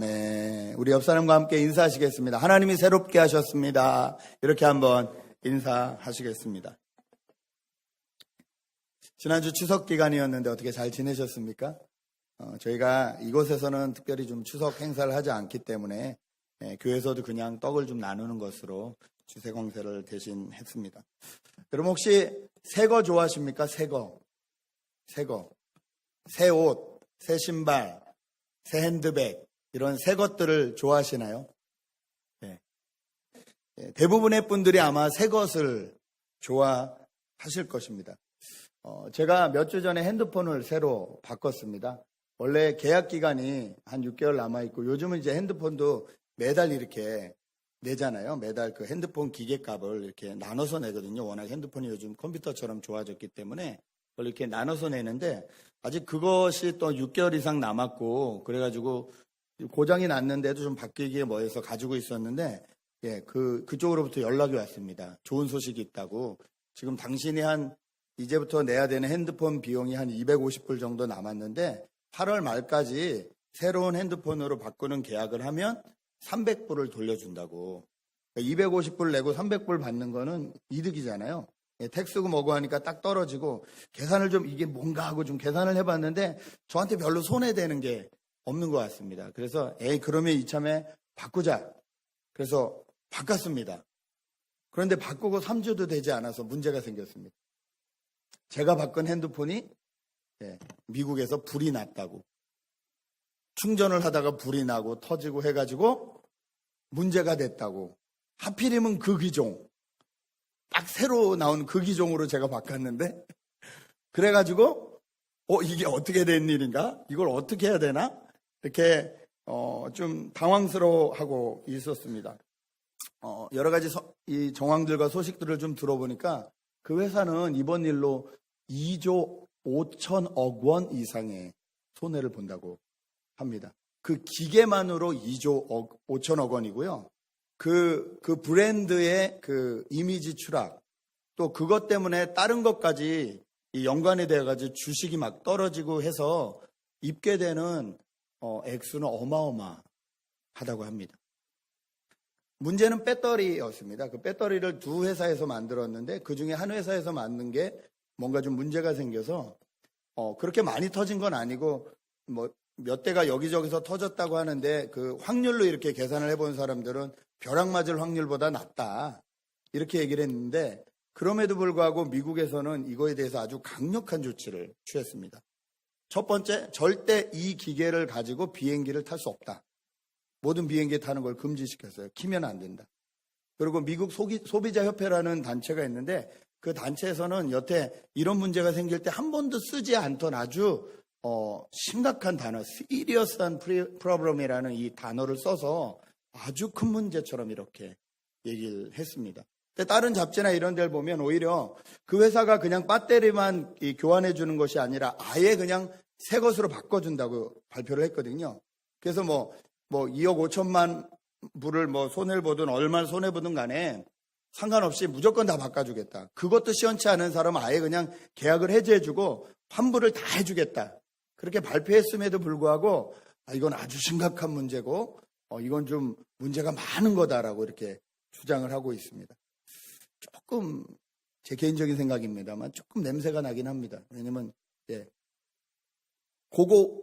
아멘. 우리 옆 사람과 함께 인사하시겠습니다. 하나님이 새롭게 하셨습니다. 이렇게 한번 인사하시겠습니다. 지난주 추석 기간이었는데 어떻게 잘 지내셨습니까? 저희가 이곳에서는 특별히 좀 추석 행사를 하지 않기 때문에 교회에서도 그냥 떡을 좀 나누는 것으로 주세공세를 대신 했습니다. 여러분 혹시 새 거 좋아하십니까? 새 거. 새 옷, 새 신발, 새 핸드백 이런 새 것들을 좋아하시나요? 네. 대부분의 분들이 아마 새 것을 좋아하실 것입니다. 제가 몇 주 전에 핸드폰을 새로 바꿨습니다. 원래 계약 기간이 한 6개월 남아있고 요즘은 이제 핸드폰도 매달 이렇게 내잖아요. 매달 그 핸드폰 기계값을 이렇게 나눠서 내거든요. 워낙 핸드폰이 요즘 컴퓨터처럼 좋아졌기 때문에 그걸 이렇게 나눠서 내는데 아직 그것이 또 6개월 이상 남았고 그래가지고 고장이 났는데도 좀 바뀌기에 뭐해서 가지고 있었는데 그쪽으로부터 연락이 왔습니다. 좋은 소식이 있다고. 지금 당신이 이제부터 내야 되는 핸드폰 비용이 한 250불 정도 남았는데 8월 말까지 새로운 핸드폰으로 바꾸는 계약을 하면 300불을 돌려준다고. 250불 내고 300불 받는 거는 이득이잖아요. 택스고 뭐고 하니까 딱 떨어지고 계산을 좀 이게 뭔가 하고 좀 계산을 해봤는데 저한테 별로 손해되는 게 없는 것 같습니다. 그래서 그러면 이참에 바꾸자. 그래서 바꿨습니다. 그런데 바꾸고 3주도 되지 않아서 문제가 생겼습니다. 제가 바꾼 핸드폰이 미국에서 불이 났다고. 충전을 하다가 불이 나고 터지고 해가지고 문제가 됐다고. 하필이면 그 기종. 딱 새로 나온 그 기종으로 제가 바꿨는데 그래가지고 이게 어떻게 된 일인가? 이걸 어떻게 해야 되나? 이렇게 좀 당황스러워하고 있었습니다. 여러 가지 이 정황들과 소식들을 좀 들어보니까 그 회사는 이번 일로 2조 5천억 원 이상의 손해를 본다고 합니다. 그 기계만으로 2조 5천억 원이고요. 그 브랜드의 그 이미지 추락, 또 그것 때문에 다른 것까지 연관이 되어가지고 주식이 막 떨어지고 해서 입게 되는 액수는 어마어마하다고 합니다. 문제는 배터리였습니다. 그 배터리를 두 회사에서 만들었는데 그 중에 한 회사에서 만든 게 뭔가 좀 문제가 생겨서 그렇게 많이 터진 건 아니고 몇 대가 여기저기서 터졌다고 하는데 그 확률로 이렇게 계산을 해본 사람들은 벼락 맞을 확률보다 낮다 이렇게 얘기를 했는데 그럼에도 불구하고 미국에서는 이거에 대해서 아주 강력한 조치를 취했습니다. 첫 번째, 절대 이 기계를 가지고 비행기를 탈 수 없다. 모든 비행기에 타는 걸 금지시켰어요. 키면 안 된다. 그리고 미국 소비자협회라는 단체가 있는데 그 단체에서는 여태 이런 문제가 생길 때 한 번도 쓰지 않던 아주 심각한 단어, serious한 problem이라는 이 단어를 써서 아주 큰 문제처럼 이렇게 얘기를 했습니다. 근데 다른 잡지나 이런 데를 보면 오히려 그 회사가 그냥 배터리만 교환해 주는 것이 아니라 아예 그냥 새 것으로 바꿔준다고 발표를 했거든요. 그래서 2억 5천만 불을 손해를 보든 얼마나 손해보든 간에 상관없이 무조건 다 바꿔주겠다. 그것도 시원치 않은 사람은 아예 그냥 계약을 해지해주고 환불을 다 해주겠다. 그렇게 발표했음에도 불구하고 이건 아주 심각한 문제고 이건 좀 문제가 많은 거다라고 이렇게 주장을 하고 있습니다. 조금 제 개인적인 생각입니다만 조금 냄새가 나긴 합니다. 왜냐면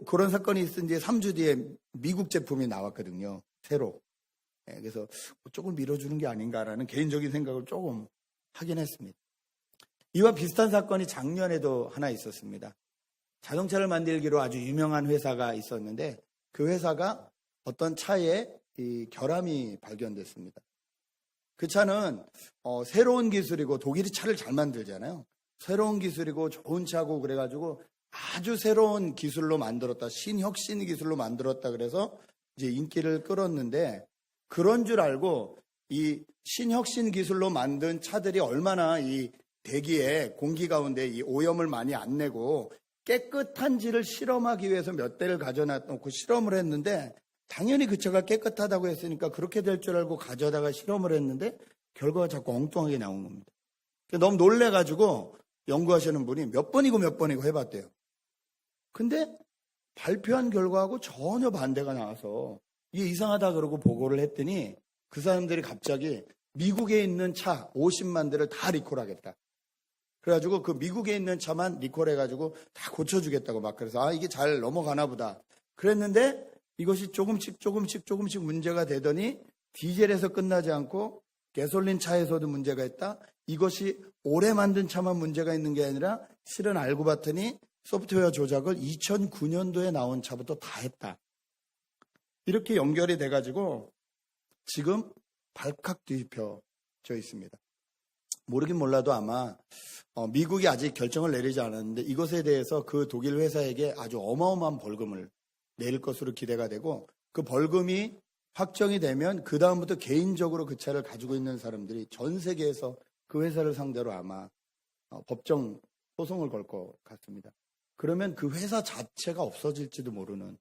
그런 사건이 있은 지 3주 뒤에 미국 제품이 나왔거든요. 새로. 그래서 조금 밀어주는 게 아닌가라는 개인적인 생각을 조금 하긴 했습니다. 이와 비슷한 사건이 작년에도 하나 있었습니다. 자동차를 만들기로 아주 유명한 회사가 있었는데 그 회사가 어떤 차에 결함이 발견됐습니다. 그 차는 새로운 기술이고 독일이 차를 잘 만들잖아요. 새로운 기술이고 좋은 차고 그래가지고 아주 새로운 기술로 만들었다. 신혁신 기술로 만들었다. 그래서 이제 인기를 끌었는데 그런 줄 알고 이 신혁신 기술로 만든 차들이 얼마나 이 대기에 공기 가운데 이 오염을 많이 안 내고 깨끗한지를 실험하기 위해서 몇 대를 가져놓고 실험을 했는데 당연히 그 차가 깨끗하다고 했으니까 그렇게 될 줄 알고 가져다가 실험을 했는데 결과가 자꾸 엉뚱하게 나온 겁니다. 너무 놀래가지고 연구하시는 분이 몇 번이고 해봤대요. 근데 발표한 결과하고 전혀 반대가 나와서 이게 이상하다 그러고 보고를 했더니 그 사람들이 갑자기 미국에 있는 차 50만 대를 다 리콜하겠다. 그래가지고 그 미국에 있는 차만 리콜해가지고 다 고쳐주겠다고 막 그래서 이게 잘 넘어가나 보다. 그랬는데 이것이 조금씩 문제가 되더니 디젤에서 끝나지 않고 가솔린 차에서도 문제가 있다. 이것이 오래 만든 차만 문제가 있는 게 아니라 실은 알고 봤더니 소프트웨어 조작을 2009년도에 나온 차부터 다 했다. 이렇게 연결이 돼가지고 지금 발칵 뒤집혀져 있습니다. 모르긴 몰라도 아마 미국이 아직 결정을 내리지 않았는데 이것에 대해서 그 독일 회사에게 아주 어마어마한 벌금을 내릴 것으로 기대가 되고 그 벌금이 확정이 되면 그 다음부터 개인적으로 그 차를 가지고 있는 사람들이 전 세계에서 그 회사를 상대로 아마 법정 소송을 걸 것 같습니다. 그러면 그 회사 자체가 없어질지도 모르는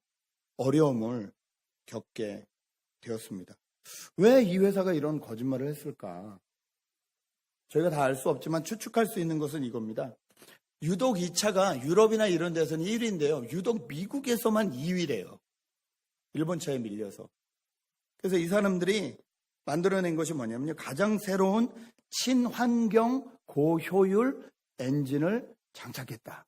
어려움을 겪게 되었습니다. 왜 이 회사가 이런 거짓말을 했을까? 저희가 다 알 수 없지만 추측할 수 있는 것은 이겁니다. 유독 이 차가 유럽이나 이런 데서는 1위인데요. 유독 미국에서만 2위래요. 일본 차에 밀려서. 그래서 이 사람들이 만들어낸 것이 뭐냐면요. 가장 새로운 친환경 고효율 엔진을 장착했다.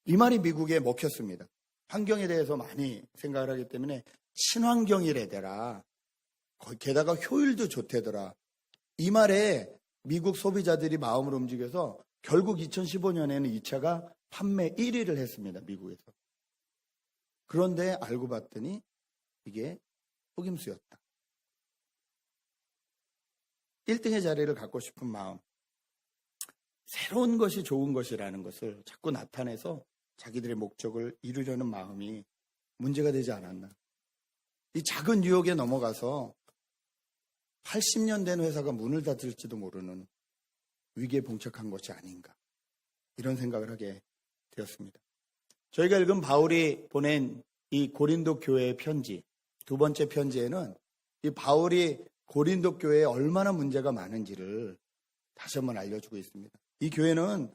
이 말이 미국에 먹혔습니다. 환경에 대해서 많이 생각을 하기 때문에 친환경이래더라. 게다가 효율도 좋대더라. 이 말에 미국 소비자들이 마음을 움직여서 결국 2015년에는 이 차가 판매 1위를 했습니다. 미국에서. 그런데 알고 봤더니 이게 속임수였다. 1등의 자리를 갖고 싶은 마음. 새로운 것이 좋은 것이라는 것을 자꾸 나타내서 자기들의 목적을 이루려는 마음이 문제가 되지 않았나. 이 작은 유혹에 넘어가서 80년 된 회사가 문을 닫을지도 모르는 위기에 봉착한 것이 아닌가. 이런 생각을 하게 되었습니다. 저희가 읽은 바울이 보낸 이 고린도 교회의 편지, 두 번째 편지에는 이 바울이 고린도 교회에 얼마나 문제가 많은지를 다시 한번 알려주고 있습니다. 이 교회는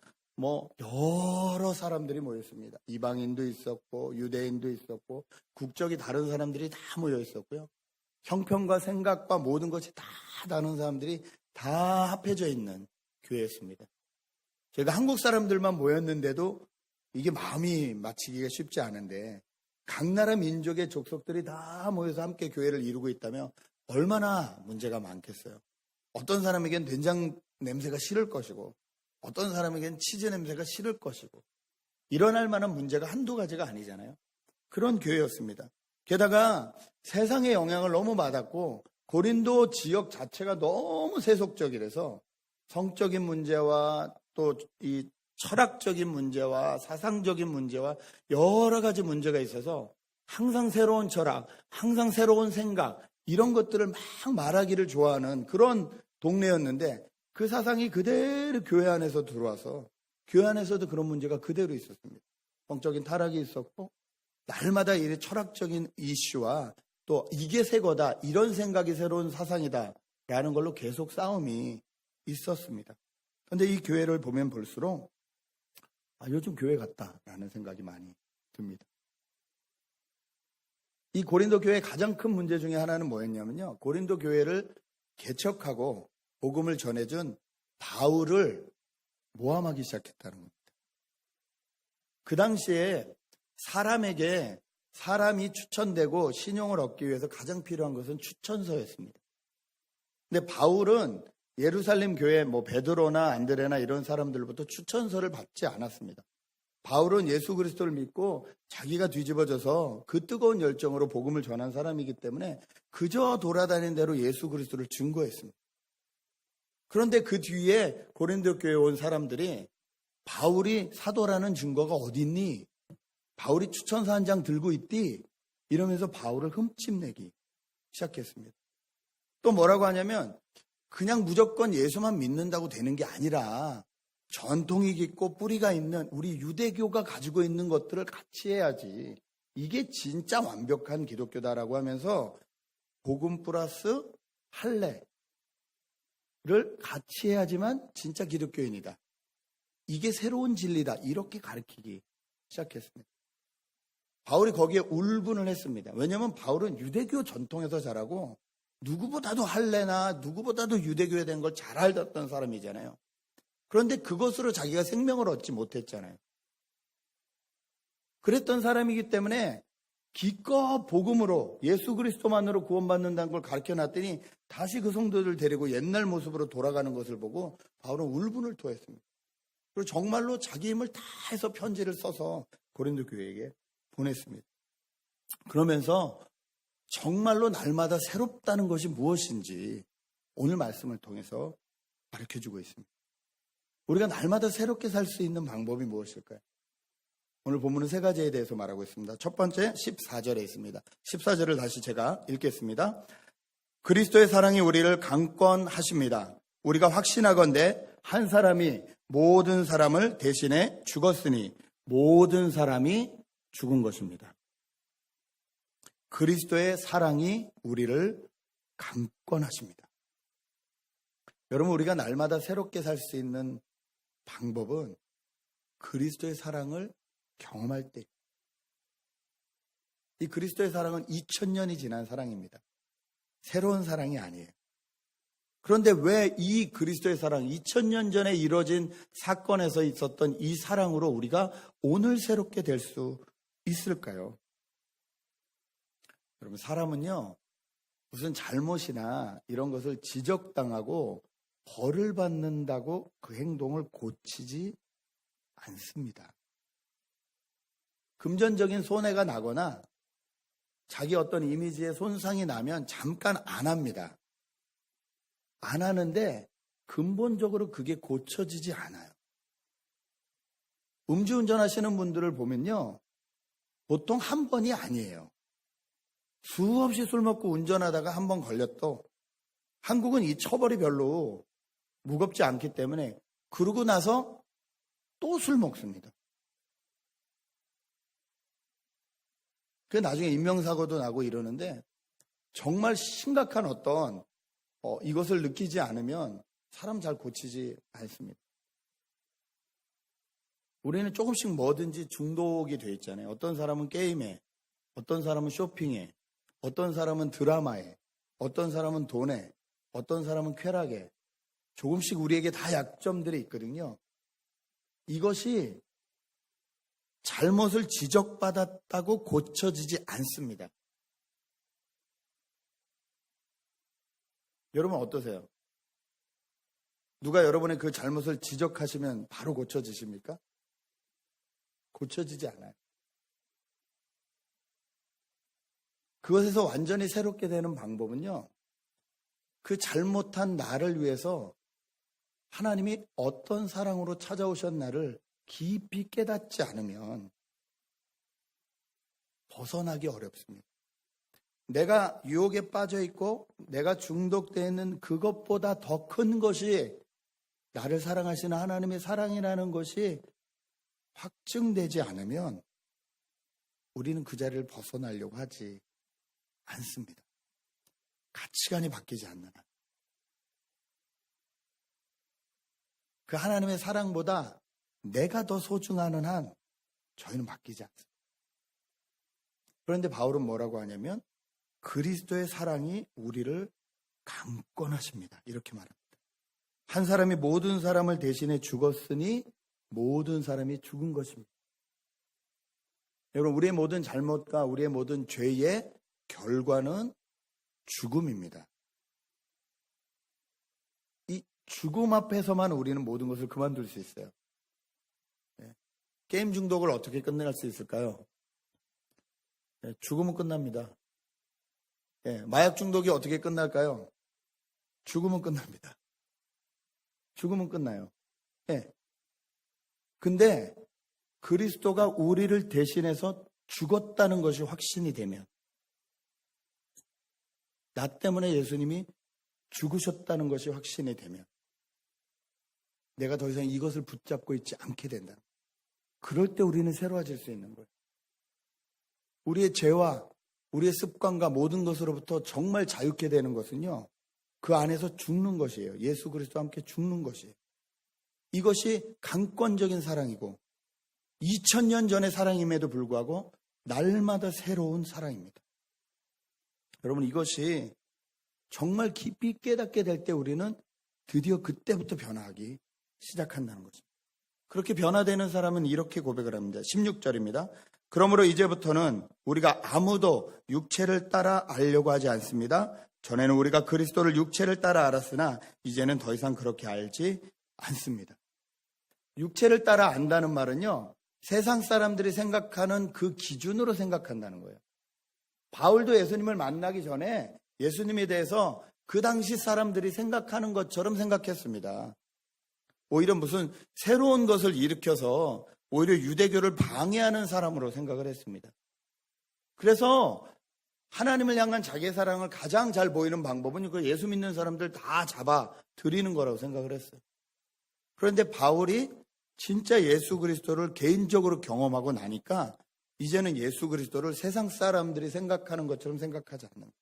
여러 사람들이 모였습니다. 이방인도 있었고 유대인도 있었고 국적이 다른 사람들이 다 모여 있었고요. 형편과 생각과 모든 것이 다 다른 사람들이 다 합해져 있는 교회였습니다. 저희가 한국 사람들만 모였는데도 이게 마음이 맞추기가 쉽지 않은데 각 나라 민족의 족속들이 다 모여서 함께 교회를 이루고 있다면 얼마나 문제가 많겠어요. 어떤 사람에겐 된장 냄새가 싫을 것이고 어떤 사람에겐 치즈 냄새가 싫을 것이고 일어날 만한 문제가 한두 가지가 아니잖아요. 그런 교회였습니다. 게다가 세상의 영향을 너무 받았고 고린도 지역 자체가 너무 세속적이라서 성적인 문제와 또 이 철학적인 문제와 사상적인 문제와 여러 가지 문제가 있어서 항상 새로운 철학, 항상 새로운 생각 이런 것들을 막 말하기를 좋아하는 그런 동네였는데 그 사상이 그대로 교회 안에서 들어와서 교회 안에서도 그런 문제가 그대로 있었습니다. 성적인 타락이 있었고 날마다 이 철학적인 이슈와 또 이게 새 거다 이런 생각이 새로운 사상이다 라는 걸로 계속 싸움이 있었습니다. 그런데 이 교회를 보면 볼수록 요즘 교회 같다라는 생각이 많이 듭니다. 이 고린도 교회의 가장 큰 문제 중에 하나는 뭐였냐면요. 고린도 교회를 개척하고 복음을 전해준 바울을 모함하기 시작했다는 겁니다. 그 당시에 사람에게 사람이 추천되고 신용을 얻기 위해서 가장 필요한 것은 추천서였습니다. 근데 바울은 예루살렘 교회 베드로나 안드레나 이런 사람들부터 추천서를 받지 않았습니다. 바울은 예수 그리스도를 믿고 자기가 뒤집어져서 그 뜨거운 열정으로 복음을 전한 사람이기 때문에 그저 돌아다니는 대로 예수 그리스도를 증거했습니다. 그런데 그 뒤에 고린도 교회에 온 사람들이 바울이 사도라는 증거가 어디 있니? 바울이 추천서 한 장 들고 있디? 이러면서 바울을 흠집내기 시작했습니다. 또 뭐라고 하냐면 그냥 무조건 예수만 믿는다고 되는 게 아니라 전통이 깊고 뿌리가 있는 우리 유대교가 가지고 있는 것들을 같이 해야지. 이게 진짜 완벽한 기독교다라고 하면서 복음 플러스 할례를 같이 해야지만 진짜 기독교인이다. 이게 새로운 진리다. 이렇게 가르치기 시작했습니다. 바울이 거기에 울분을 했습니다. 왜냐하면 바울은 유대교 전통에서 자라고 누구보다도 할례나 누구보다도 유대교에 대한 걸 잘 알았던 사람이잖아요. 그런데 그것으로 자기가 생명을 얻지 못했잖아요. 그랬던 사람이기 때문에 기껏 복음으로 예수 그리스도만으로 구원받는다는 걸 가르쳐놨더니 다시 그 성도들 데리고 옛날 모습으로 돌아가는 것을 보고 바울은 울분을 토했습니다. 그리고 정말로 자기 힘을 다해서 편지를 써서 고린도 교회에게 보냈습니다. 그러면서 정말로 날마다 새롭다는 것이 무엇인지 오늘 말씀을 통해서 가르쳐주고 있습니다. 우리가 날마다 새롭게 살 수 있는 방법이 무엇일까요? 오늘 본문은 세 가지에 대해서 말하고 있습니다. 첫 번째 14절에 있습니다. 14절을 다시 제가 읽겠습니다. 그리스도의 사랑이 우리를 강권하십니다. 우리가 확신하건대 한 사람이 모든 사람을 대신해 죽었으니 모든 사람이 죽은 것입니다. 그리스도의 사랑이 우리를 강권하십니다. 여러분, 우리가 날마다 새롭게 살 수 있는 방법은 그리스도의 사랑을 경험할 때, 이 그리스도의 사랑은 2000년이 지난 사랑입니다. 새로운 사랑이 아니에요. 그런데 왜 이 그리스도의 사랑, 2000년 전에 이루어진 사건에서 있었던 이 사랑으로 우리가 오늘 새롭게 될 수 있을까요? 여러분, 사람은요, 무슨 잘못이나 이런 것을 지적당하고 벌을 받는다고 그 행동을 고치지 않습니다. 금전적인 손해가 나거나 자기 어떤 이미지에 손상이 나면 잠깐 안 합니다. 안 하는데 근본적으로 그게 고쳐지지 않아요. 음주운전 하시는 분들을 보면요, 보통 한 번이 아니에요. 수없이 술 먹고 운전하다가 한 번 걸렸도 한국은 이 처벌이 별로 무겁지 않기 때문에 그러고 나서 또 술 먹습니다. 그 나중에 인명사고도 나고 이러는데 정말 심각한 어떤 이것을 느끼지 않으면 사람 잘 고치지 않습니다. 우리는 조금씩 뭐든지 중독이 돼 있잖아요. 어떤 사람은 게임에, 어떤 사람은 쇼핑에, 어떤 사람은 드라마에, 어떤 사람은 돈에, 어떤 사람은 쾌락에, 조금씩 우리에게 다 약점들이 있거든요. 이것이 잘못을 지적받았다고 고쳐지지 않습니다. 여러분 어떠세요? 누가 여러분의 그 잘못을 지적하시면 바로 고쳐지십니까? 고쳐지지 않아요. 그것에서 완전히 새롭게 되는 방법은요, 그 잘못한 나를 위해서 하나님이 어떤 사랑으로 찾아오셨나를 깊이 깨닫지 않으면 벗어나기 어렵습니다. 내가 유혹에 빠져 있고 내가 중독되어 있는 그것보다 더 큰 것이 나를 사랑하시는 하나님의 사랑이라는 것이 확증되지 않으면 우리는 그 자리를 벗어나려고 하지 않습니다. 가치관이 바뀌지 않는 한. 그 하나님의 사랑보다 내가 더 소중하는 한 저희는 바뀌지 않습니다. 그런데 바울은 뭐라고 하냐면 그리스도의 사랑이 우리를 강권하십니다. 이렇게 말합니다. 한 사람이 모든 사람을 대신해 죽었으니 모든 사람이 죽은 것입니다. 여러분, 우리의 모든 잘못과 우리의 모든 죄의 결과는 죽음입니다. 이 죽음 앞에서만 우리는 모든 것을 그만둘 수 있어요. 게임 중독을 어떻게 끝낼 수 있을까요? 죽으면 끝납니다. 마약 중독이 어떻게 끝날까요? 죽으면 끝납니다. 죽으면 끝나요. 근데 그리스도가 우리를 대신해서 죽었다는 것이 확신이 되면, 나 때문에 예수님이 죽으셨다는 것이 확신이 되면 내가 더 이상 이것을 붙잡고 있지 않게 된다. 그럴 때 우리는 새로워질 수 있는 거예요. 우리의 죄와 우리의 습관과 모든 것으로부터 정말 자유케 되는 것은요, 그 안에서 죽는 것이에요. 예수 그리스도와 함께 죽는 것이에요. 이것이 강권적인 사랑이고 2000년 전의 사랑임에도 불구하고 날마다 새로운 사랑입니다. 여러분, 이것이 정말 깊이 깨닫게 될 때 우리는 드디어 그때부터 변화하기 시작한다는 거죠. 그렇게 변화되는 사람은 이렇게 고백을 합니다. 16절입니다. 그러므로 이제부터는 우리가 아무도 육체를 따라 알려고 하지 않습니다. 전에는 우리가 그리스도를 육체를 따라 알았으나 이제는 더 이상 그렇게 알지 않습니다. 육체를 따라 안다는 말은요, 세상 사람들이 생각하는 그 기준으로 생각한다는 거예요. 바울도 예수님을 만나기 전에 예수님에 대해서 그 당시 사람들이 생각하는 것처럼 생각했습니다. 오히려 무슨 새로운 것을 일으켜서 오히려 유대교를 방해하는 사람으로 생각을 했습니다. 그래서 하나님을 향한 자기의 사랑을 가장 잘 보이는 방법은 그 예수 믿는 사람들 다 잡아 드리는 거라고 생각을 했어요. 그런데 바울이 진짜 예수 그리스도를 개인적으로 경험하고 나니까 이제는 예수 그리스도를 세상 사람들이 생각하는 것처럼 생각하지 않는 거예요.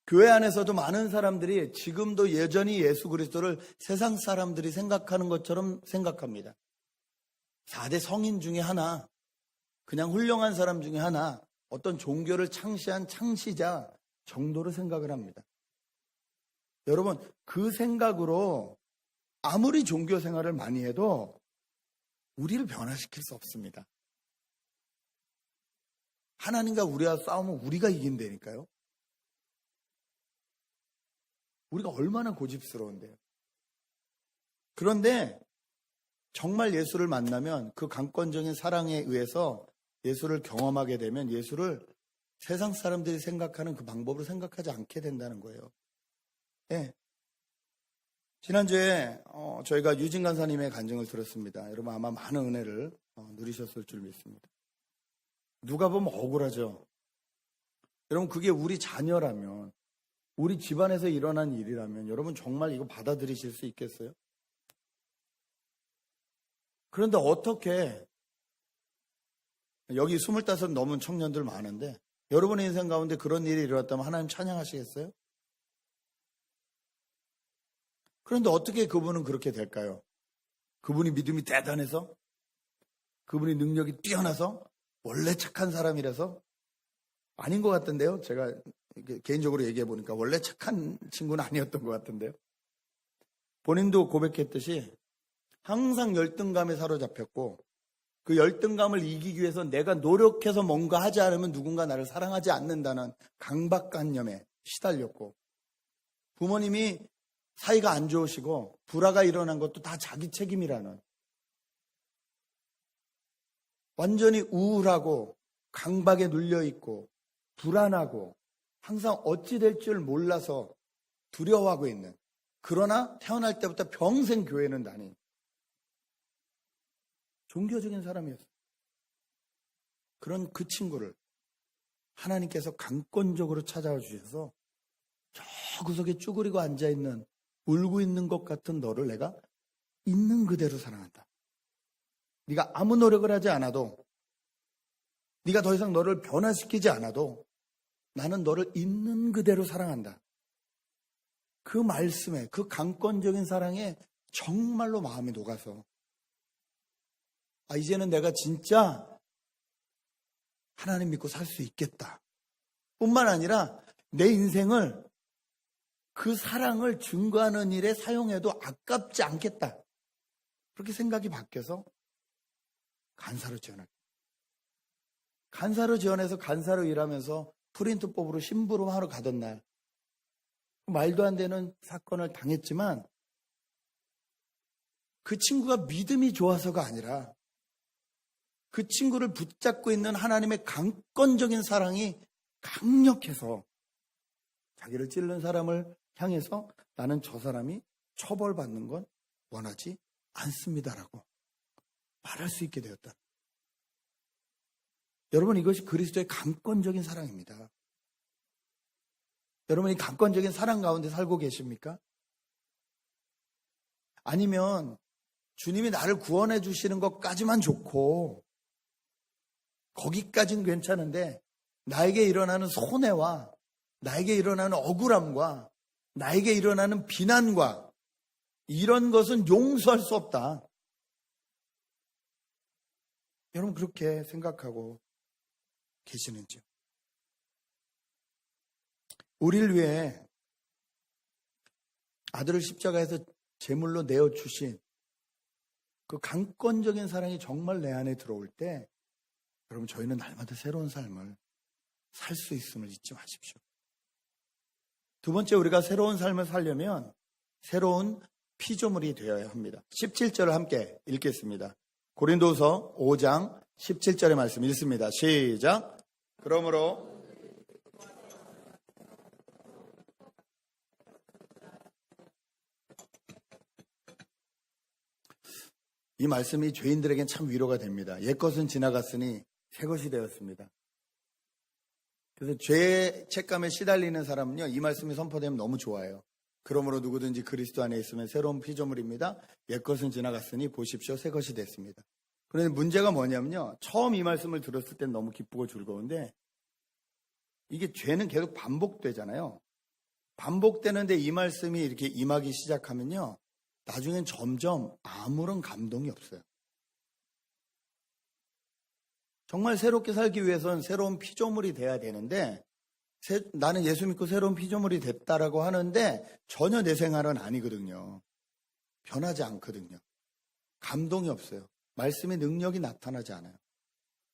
교회 안에서도 많은 사람들이 지금도 여전히 예수 그리스도를 세상 사람들이 생각하는 것처럼 생각합니다. 4대 성인 중에 하나, 그냥 훌륭한 사람 중에 하나, 어떤 종교를 창시한 창시자 정도로 생각을 합니다. 여러분, 그 생각으로 아무리 종교 생활을 많이 해도 우리를 변화시킬 수 없습니다. 하나님과 우리와 싸우면 우리가 이긴다니까요. 우리가 얼마나 고집스러운데요. 그런데 정말 예수를 만나면 그 강권적인 사랑에 의해서 예수를 경험하게 되면 예수를 세상 사람들이 생각하는 그 방법으로 생각하지 않게 된다는 거예요. 네. 지난주에 저희가 유진 간사님의 간증을 들었습니다. 여러분 아마 많은 은혜를 누리셨을 줄 믿습니다. 누가 보면 억울하죠. 여러분 그게 우리 자녀라면, 우리 집안에서 일어난 일이라면 여러분 정말 이거 받아들이실 수 있겠어요? 그런데 어떻게 여기 25 넘은 청년들 많은데 여러분의 인생 가운데 그런 일이 일어났다면 하나님 찬양하시겠어요? 그런데 어떻게 그분은 그렇게 될까요? 그분이 믿음이 대단해서? 그분이 능력이 뛰어나서? 원래 착한 사람이라서? 아닌 것 같던데요. 제가 개인적으로 얘기해 보니까 원래 착한 친구는 아니었던 것 같은데요. 본인도 고백했듯이 항상 열등감에 사로잡혔고 그 열등감을 이기기 위해서 내가 노력해서 뭔가 하지 않으면 누군가 나를 사랑하지 않는다는 강박관념에 시달렸고, 부모님이 사이가 안 좋으시고 불화가 일어난 것도 다 자기 책임이라는, 완전히 우울하고 강박에 눌려있고 불안하고 항상 어찌 될 줄 몰라서 두려워하고 있는, 그러나 태어날 때부터 평생 교회는 다닌 종교적인 사람이었어요. 그런 그 친구를 하나님께서 강권적으로 찾아와 주셔서 저 구석에 쭈그리고 앉아있는, 울고 있는 것 같은 너를 내가 있는 그대로 사랑한다. 네가 아무 노력을 하지 않아도, 네가 더 이상 너를 변화시키지 않아도 나는 너를 있는 그대로 사랑한다. 그 말씀에, 그 강권적인 사랑에 정말로 마음이 녹아서 이제는 내가 진짜 하나님 믿고 살 수 있겠다. 뿐만 아니라 내 인생을 그 사랑을 증거하는 일에 사용해도 아깝지 않겠다. 그렇게 생각이 바뀌어서 간사로 지원하게. 간사로 지원해서 간사로 일하면서 프린트법으로 심부름하러 가던 날, 말도 안 되는 사건을 당했지만 그 친구가 믿음이 좋아서가 아니라 그 친구를 붙잡고 있는 하나님의 강권적인 사랑이 강력해서 자기를 찔른 사람을 향해서 나는 저 사람이 처벌받는 건 원하지 않습니다라고 말할 수 있게 되었다. 여러분, 이것이 그리스도의 강권적인 사랑입니다. 여러분이 강권적인 사랑 가운데 살고 계십니까? 아니면 주님이 나를 구원해 주시는 것까지만 좋고 거기까지는 괜찮은데 나에게 일어나는 손해와 나에게 일어나는 억울함과 나에게 일어나는 비난과 이런 것은 용서할 수 없다. 여러분 그렇게 생각하고 계시는지요? 우리를 위해 아들을 십자가에서 제물로 내어주신 그 강권적인 사랑이 정말 내 안에 들어올 때 여러분 저희는 날마다 새로운 삶을 살 수 있음을 잊지 마십시오. 두 번째, 우리가 새로운 삶을 살려면 새로운 피조물이 되어야 합니다. 17절을 함께 읽겠습니다. 고린도서 5장 17절의 말씀 읽습니다. 시작. 그러므로 이 말씀이 죄인들에겐 참 위로가 됩니다. 옛것은 지나갔으니 새것이 되었습니다. 그래서 죄의 책감에 시달리는 사람은요, 이 말씀이 선포되면 너무 좋아요. 그러므로 누구든지 그리스도 안에 있으면 새로운 피조물입니다. 옛것은 지나갔으니 보십시오, 새것이 됐습니다. 그런데 문제가 뭐냐면요, 처음 이 말씀을 들었을 땐 너무 기쁘고 즐거운데 이게 죄는 계속 반복되잖아요. 반복되는데 이 말씀이 이렇게 임하기 시작하면요, 나중엔 점점 아무런 감동이 없어요. 정말 새롭게 살기 위해서는 새로운 피조물이 돼야 되는데 나는 예수 믿고 새로운 피조물이 됐다라고 하는데 전혀 내 생활은 아니거든요. 변하지 않거든요. 감동이 없어요. 말씀의 능력이 나타나지 않아요.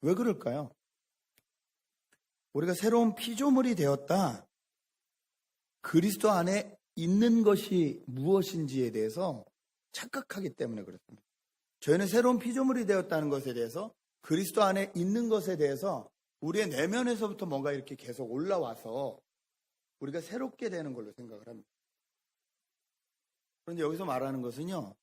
왜 그럴까요? 우리가 새로운 피조물이 되었다. 그리스도 안에 있는 것이 무엇인지에 대해서 착각하기 때문에 그렇습니다. 저희는 새로운 피조물이 되었다는 것에 대해서, 그리스도 안에 있는 것에 대해서 우리의 내면에서부터 뭔가 이렇게 계속 올라와서 우리가 새롭게 되는 걸로 생각을 합니다. 그런데 여기서 말하는 것은요,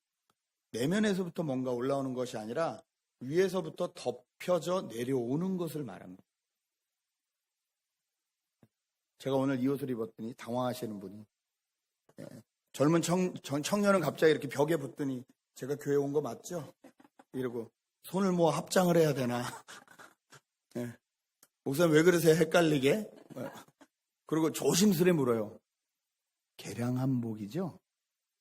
내면에서부터 뭔가 올라오는 것이 아니라 위에서부터 덮여져 내려오는 것을 말합니다. 제가 오늘 이 옷을 입었더니 당황하시는 분이, 젊은 청년은 갑자기 이렇게 벽에 붙더니 제가 교회 온 거 맞죠? 이러고 손을 모아 합장을 해야 되나? 목사님 왜 그러세요? 헷갈리게? 그리고 조심스레 물어요. 계량한복이죠?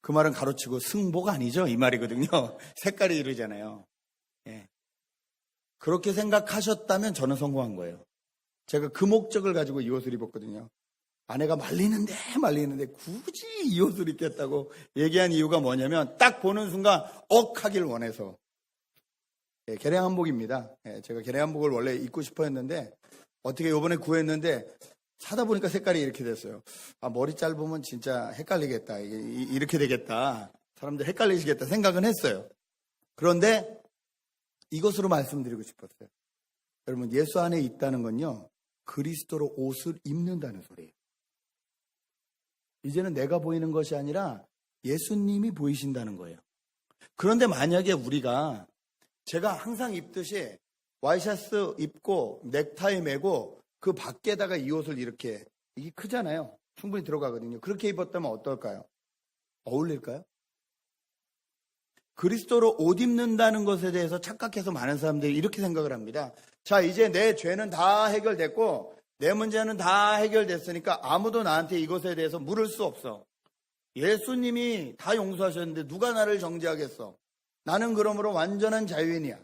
그 말은 가로치고 승복 아니죠? 이 말이거든요. 색깔이 이러잖아요. 그렇게 생각하셨다면 저는 성공한 거예요. 제가 그 목적을 가지고 이 옷을 입었거든요. 아내가 말리는데 굳이 이 옷을 입겠다고 얘기한 이유가 뭐냐면 딱 보는 순간 하길 원해서. 계량한복입니다. 제가 계량한복을 원래 입고 싶어 했는데 어떻게 이번에 구했는데 사다 보니까 색깔이 이렇게 됐어요. 머리 짧으면 진짜 헷갈리겠다. 이렇게 되겠다. 사람들 헷갈리시겠다 생각은 했어요. 그런데 이것으로 말씀드리고 싶었어요. 여러분, 예수 안에 있다는 건요, 그리스도로 옷을 입는다는 소리예요. 이제는 내가 보이는 것이 아니라 예수님이 보이신다는 거예요. 그런데 만약에 우리가, 제가 항상 입듯이 와이셔츠 입고 넥타이 매고 그 밖에다가 이 옷을 이렇게, 이게 크잖아요. 충분히 들어가거든요. 그렇게 입었다면 어떨까요? 어울릴까요? 그리스도로 옷 입는다는 것에 대해서 착각해서 많은 사람들이 이렇게 생각을 합니다. 자, 이제 내 죄는 다 해결됐고 내 문제는 다 해결됐으니까 아무도 나한테 이것에 대해서 물을 수 없어. 예수님이 다 용서하셨는데 누가 나를 정죄하겠어? 나는 그러므로 완전한 자유인이야.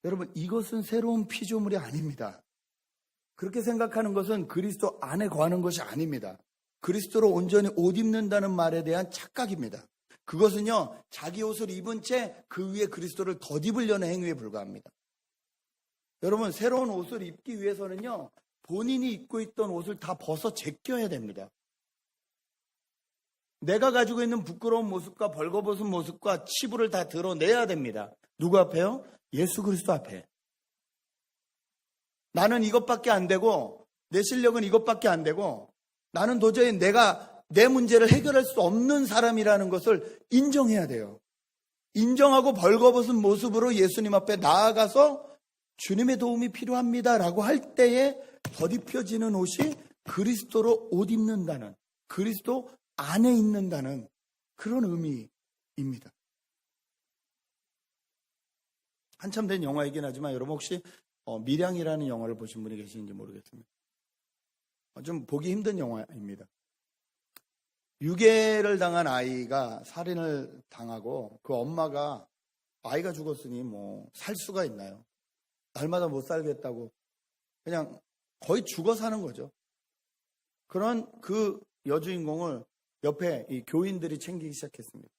여러분, 이것은 새로운 피조물이 아닙니다. 그렇게 생각하는 것은 그리스도 안에 거하는 것이 아닙니다. 그리스도로 온전히 옷 입는다는 말에 대한 착각입니다. 그것은요, 자기 옷을 입은 채 그 위에 그리스도를 덧입으려는 행위에 불과합니다. 여러분, 새로운 옷을 입기 위해서는요, 본인이 입고 있던 옷을 다 벗어 제껴야 됩니다. 내가 가지고 있는 부끄러운 모습과 벌거벗은 모습과 치부를 다 드러내야 됩니다. 누구 앞에요? 예수 그리스도 앞에. 나는 이것밖에 안 되고 내 실력은 이것밖에 안 되고 나는 도저히 내 문제를 해결할 수 없는 사람이라는 것을 인정해야 돼요. 인정하고 벌거벗은 모습으로 예수님 앞에 나아가서 주님의 도움이 필요합니다라고 할 때에 덧입혀지는 옷이 그리스도로 옷 입는다는, 그리스도 안에 있는다는 그런 의미입니다. 한참 된 영화이긴 하지만 여러분 혹시 밀양이라는 영화를 보신 분이 계시는지 모르겠습니다. 좀 보기 힘든 영화입니다. 유괴를 당한 아이가 살인을 당하고 그 엄마가 아이가 죽었으니 뭐 살 수가 있나요? 날마다 못 살겠다고 그냥 거의 죽어 사는 거죠. 그런 그 여주인공을 옆에 이 교인들이 챙기기 시작했습니다.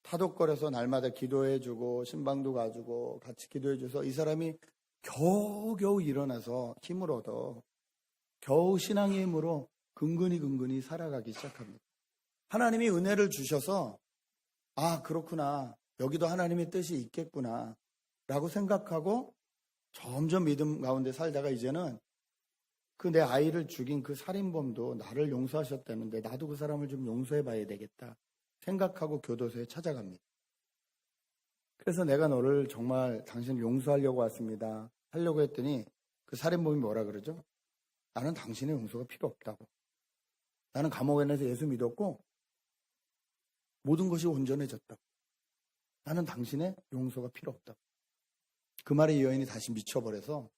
타독거려서 날마다 기도해주고 신방도 가주고 같이 기도해줘서 이 사람이 겨우겨우 일어나서 힘을 얻어 겨우 신앙의 힘으로 근근히 살아가기 시작합니다. 하나님이 은혜를 주셔서 아 그렇구나 여기도 하나님의 뜻이 있겠구나 라고 생각하고 점점 믿음 가운데 살다가 이제는 그 내 아이를 죽인 그 살인범도 나를 용서하셨다는데 나도 그 사람을 좀 용서해 봐야 되겠다 생각하고 교도소에 찾아갑니다. 그래서 내가 너를 정말 당신을 용서하려고 왔습니다 하려고 했더니 그 살인범이 뭐라 그러죠? 나는 당신의 용서가 필요 없다고. 나는 감옥에 내서 예수 믿었고 모든 것이 온전해졌다고. 나는 당신의 용서가 필요 없다고. 그 말에 이 여인이 다시 미쳐버려서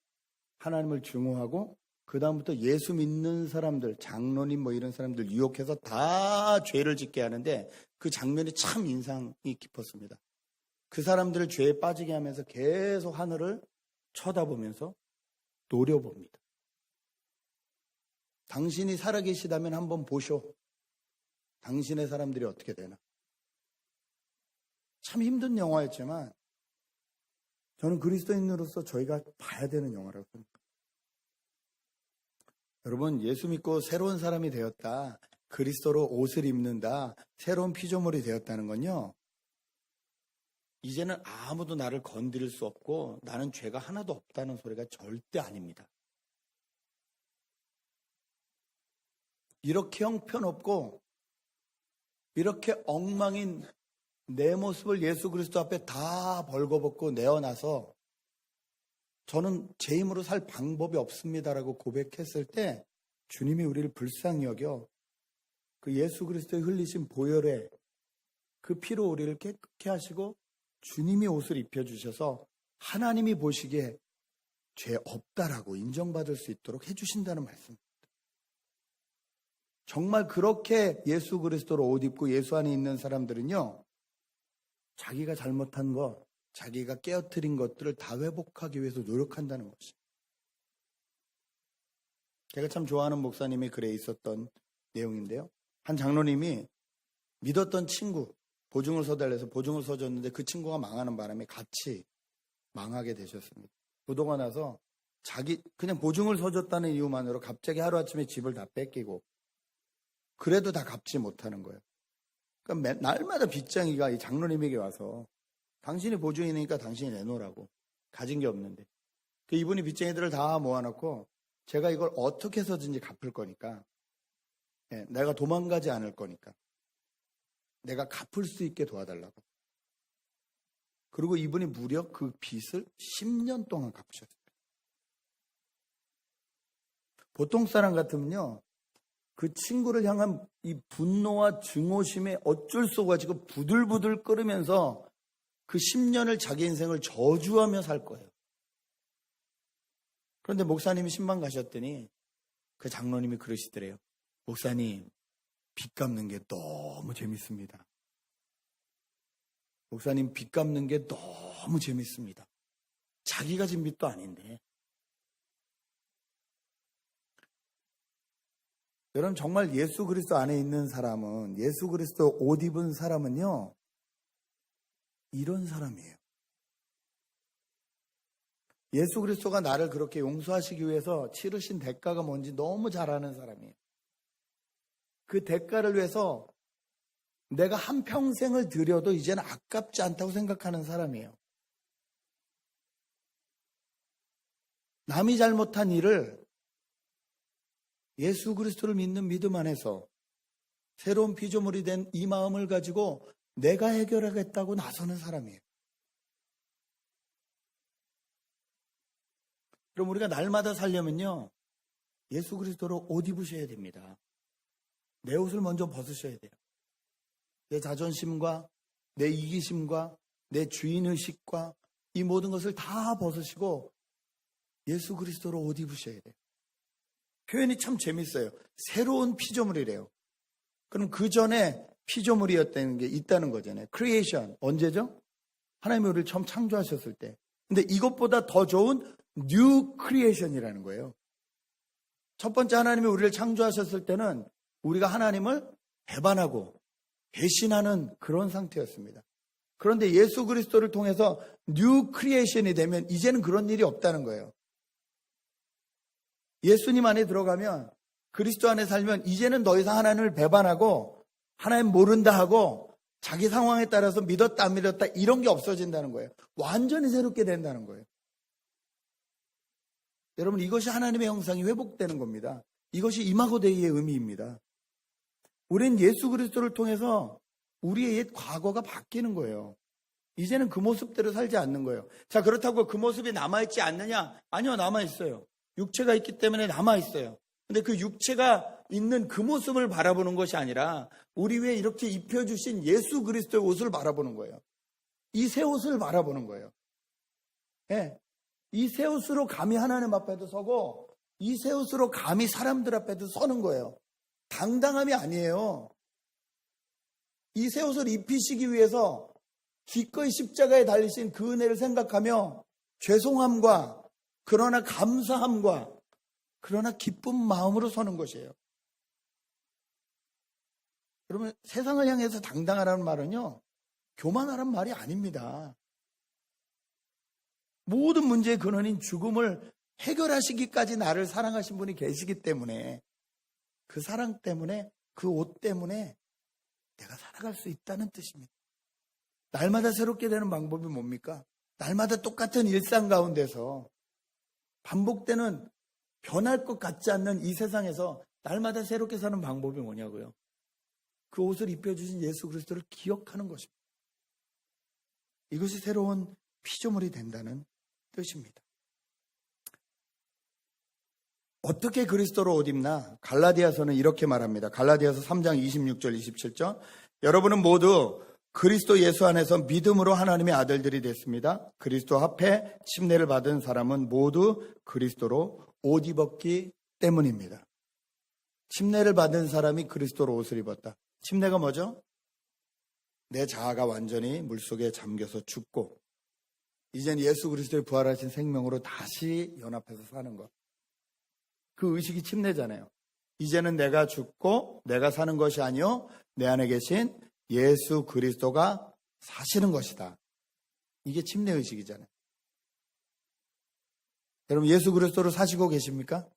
하나님을 증오하고 그 다음부터 예수 믿는 사람들, 장로님 뭐 이런 사람들 유혹해서 다 죄를 짓게 하는데 그 장면이 참 인상이 깊었습니다. 그 사람들을 죄에 빠지게 하면서 계속 하늘을 쳐다보면서 노려봅니다. 당신이 살아계시다면 한번 보쇼. 당신의 사람들이 어떻게 되나. 참 힘든 영화였지만 저는 그리스도인으로서 저희가 봐야 되는 영화라고 생각합니다. 여러분 예수 믿고 새로운 사람이 되었다. 그리스도로 옷을 입는다. 새로운 피조물이 되었다는 건요. 이제는 아무도 나를 건드릴 수 없고 나는 죄가 하나도 없다는 소리가 절대 아닙니다. 이렇게 형편없고 이렇게 엉망인 내 모습을 예수 그리스도 앞에 다 벌거벗고 내어놔서 저는 제 힘으로 살 방법이 없습니다라고 고백했을 때 주님이 우리를 불쌍히 여겨 그 예수 그리스도의 흘리신 보혈에 그 피로 우리를 깨끗게 하시고 주님이 옷을 입혀주셔서 하나님이 보시기에 죄 없다라고 인정받을 수 있도록 해주신다는 말씀입니다. 정말 그렇게 예수 그리스도로 옷 입고 예수 안에 있는 사람들은요. 자기가 잘못한 것, 자기가 깨어뜨린 것들을 다 회복하기 위해서 노력한다는 것이죠. 제가 참 좋아하는 목사님의 글에 있었던 내용인데요. 한 장로님이 믿었던 친구, 보증을 서달래서 보증을 서줬는데 그 친구가 망하는 바람에 같이 망하게 되셨습니다. 부도가 나서 그냥 보증을 서줬다는 이유만으로 갑자기 하루아침에 집을 다 뺏기고 그래도 다 갚지 못하는 거예요. 그러니까 날마다 빚쟁이가 이 장로님에게 와서 당신이 보증이니까 당신이 내놓으라고. 가진 게 없는데. 이분이 빚쟁이들을 다 모아놓고 제가 이걸 어떻게 해서든지 갚을 거니까 내가 도망가지 않을 거니까 내가 갚을 수 있게 도와달라고. 그리고 이분이 무려 그 빚을 10년 동안 갚으셨어요. 보통 사람 같으면요. 그 친구를 향한 이 분노와 증오심에 어쩔 수 없어가지고 부들부들 끓으면서 그 10년을 자기 인생을 저주하며 살 거예요. 그런데 목사님이 신방 가셨더니 그 장로님이 그러시더래요. 목사님, 빚 갚는 게 너무 재밌습니다. 목사님, 빚 갚는 게 너무 재밌습니다. 자기가 진 빚도 아닌데. 여러분 정말 예수 그리스도 안에 있는 사람은 예수 그리스도 옷 입은 사람은요. 이런 사람이에요. 예수 그리스도가 나를 그렇게 용서하시기 위해서 치르신 대가가 뭔지 너무 잘 아는 사람이에요. 그 대가를 위해서 내가 한평생을 들여도 이제는 아깝지 않다고 생각하는 사람이에요. 남이 잘못한 일을 예수 그리스도를 믿는 믿음 안에서 새로운 피조물이 된 이 마음을 가지고 내가 해결하겠다고 나서는 사람이에요. 그럼 우리가 날마다 살려면요. 예수 그리스도로 옷 입으셔야 됩니다. 내 옷을 먼저 벗으셔야 돼요. 내 자존심과 내 이기심과 내 주인의식과 이 모든 것을 다 벗으시고 예수 그리스도로 옷 입으셔야 돼요. 표현이 참 재밌어요. 새로운 피조물이래요. 그럼 그 전에 피조물이었다는 게 있다는 거잖아요. 크리에이션. 언제죠? 하나님이 우리를 처음 창조하셨을 때. 근데 이것보다 더 좋은 뉴 크리에이션이라는 거예요. 첫 번째 하나님이 우리를 창조하셨을 때는 우리가 하나님을 배반하고 배신하는 그런 상태였습니다. 그런데 예수 그리스도를 통해서 뉴 크리에이션이 되면 이제는 그런 일이 없다는 거예요. 예수님 안에 들어가면, 그리스도 안에 살면 이제는 더 이상 하나님을 배반하고 하나님 모른다 하고 자기 상황에 따라서 믿었다 안 믿었다 이런 게 없어진다는 거예요. 완전히 새롭게 된다는 거예요. 여러분, 이것이 하나님의 형상이 회복되는 겁니다. 이것이 이마고 데이의 의미입니다. 우리는 예수 그리스도를 통해서 우리의 옛 과거가 바뀌는 거예요. 이제는 그 모습대로 살지 않는 거예요. 자, 그렇다고 그 모습이 남아있지 않느냐? 아니요, 남아있어요. 육체가 있기 때문에 남아있어요. 근데 그 육체가 있는 그 모습을 바라보는 것이 아니라 우리 위에 이렇게 입혀주신 예수 그리스도의 옷을 바라보는 거예요. 이 새 옷을 바라보는 거예요. 네. 이 새 옷으로 감히 하나님 앞에도 서고 이 새 옷으로 감히 사람들 앞에도 서는 거예요. 당당함이 아니에요. 이 새 옷을 입히시기 위해서 기꺼이 십자가에 달리신 그 은혜를 생각하며 죄송함과 그러나 감사함과 그러나 기쁜 마음으로 서는 것이에요. 여러분, 세상을 향해서 당당하라는 말은요, 교만하라는 말이 아닙니다. 모든 문제의 근원인 죽음을 해결하시기까지 나를 사랑하신 분이 계시기 때문에 그 사랑 때문에, 그 옷 때문에 내가 살아갈 수 있다는 뜻입니다. 날마다 새롭게 되는 방법이 뭡니까? 날마다 똑같은 일상 가운데서 반복되는 변할 것 같지 않는 이 세상에서 날마다 새롭게 사는 방법이 뭐냐고요? 그 옷을 입혀주신 예수 그리스도를 기억하는 것입니다. 이것이 새로운 피조물이 된다는 뜻입니다. 어떻게 그리스도로 옷 입나? 갈라디아서는 이렇게 말합니다. 갈라디아서 3장 26절 27절. 여러분은 모두 그리스도 예수 안에서 믿음으로 하나님의 아들들이 됐습니다. 그리스도 앞에 침례를 받은 사람은 모두 그리스도로 옷 입었기 때문입니다. 침례를 받은 사람이 그리스도로 옷을 입었다. 침례가 뭐죠? 내 자아가 완전히 물속에 잠겨서 죽고 이젠 예수 그리스도의 부활하신 생명으로 다시 연합해서 사는 것. 그 의식이 침례잖아요. 이제는 내가 죽고 내가 사는 것이 아니요 내 안에 계신 예수 그리스도가 사시는 것이다. 이게 침례 의식이잖아요. 여러분, 예수 그리스도로 사시고 계십니까?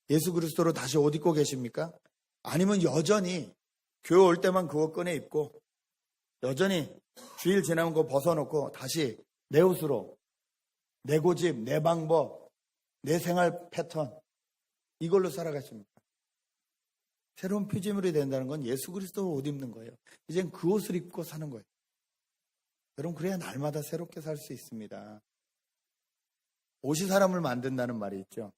예수 그리스도로 다시 옷 입고 계십니까? 아니면 여전히 교회 올 때만 그거 꺼내 입고 여전히 주일 지나면 그거 벗어놓고 다시 내 옷으로 내 고집, 내 방법, 내 생활 패턴 이걸로 살아가십니까? 새로운 피조물이 된다는 건 예수 그리스도로 옷 입는 거예요. 이젠 그 옷을 입고 사는 거예요. 여러분, 그래야 날마다 새롭게 살 수 있습니다. 옷이 사람을 만든다는 말이 있죠.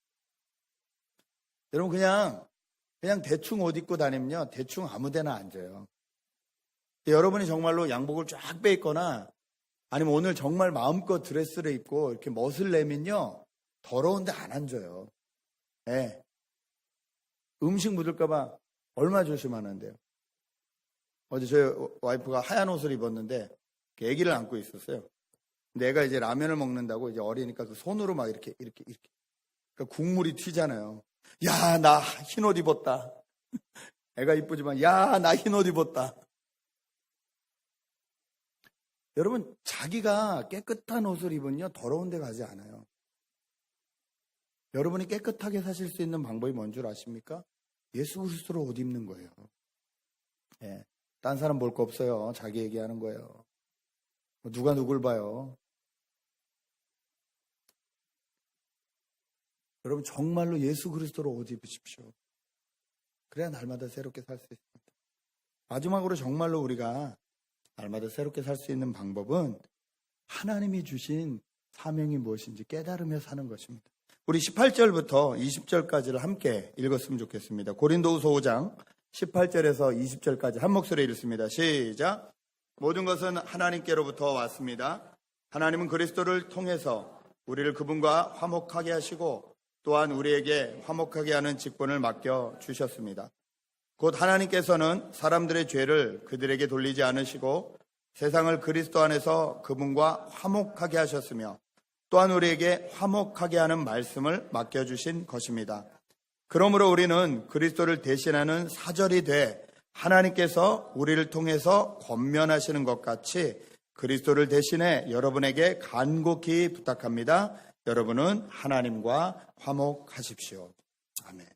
여러분, 그냥 대충 옷 입고 다니면요, 대충 아무 데나 앉아요. 여러분이 정말로 양복을 쫙 빼입거나 아니면 오늘 정말 마음껏 드레스를 입고 이렇게 멋을 내면요, 더러운데 안 앉아요. 네. 음식 묻을까봐 얼마 조심하는데요. 어제 저희 와이프가 하얀 옷을 입었는데 아기를 안고 있었어요. 내가 이제 라면을 먹는다고 이제 어리니까 그 손으로 막 이렇게. 그러니까 국물이 튀잖아요. 야, 나 흰 옷 입었다. 애가 이쁘지만, 야, 나 흰 옷 입었다. 여러분, 자기가 깨끗한 옷을 입으면요, 더러운 데 가지 않아요. 여러분이 깨끗하게 사실 수 있는 방법이 뭔 줄 아십니까? 예수 그리스도로 옷 입는 거예요. 예, 딴 사람 볼 거 없어요. 자기 얘기하는 거예요. 누가 누굴 봐요. 여러분, 정말로 예수 그리스도로 옷 입으십시오. 그래야 날마다 새롭게 살 수 있습니다. 마지막으로 정말로 우리가 날마다 새롭게 살 수 있는 방법은 하나님이 주신 사명이 무엇인지 깨달으며 사는 것입니다. 우리 18절부터 20절까지를 함께 읽었으면 좋겠습니다. 고린도후서 5장 18절에서 20절까지 한 목소리에 읽습니다. 시작. 모든 것은 하나님께로부터 왔습니다. 하나님은 그리스도를 통해서 우리를 그분과 화목하게 하시고 또한 우리에게 화목하게 하는 직분을 맡겨 주셨습니다. 곧 하나님께서는 사람들의 죄를 그들에게 돌리지 않으시고 세상을 그리스도 안에서 그분과 화목하게 하셨으며 또한 우리에게 화목하게 하는 말씀을 맡겨주신 것입니다. 그러므로 우리는 그리스도를 대신하는 사절이 돼 하나님께서 우리를 통해서 권면하시는 것 같이 그리스도를 대신해 여러분에게 간곡히 부탁합니다. 여러분은 하나님과 화목하십시오. 아멘.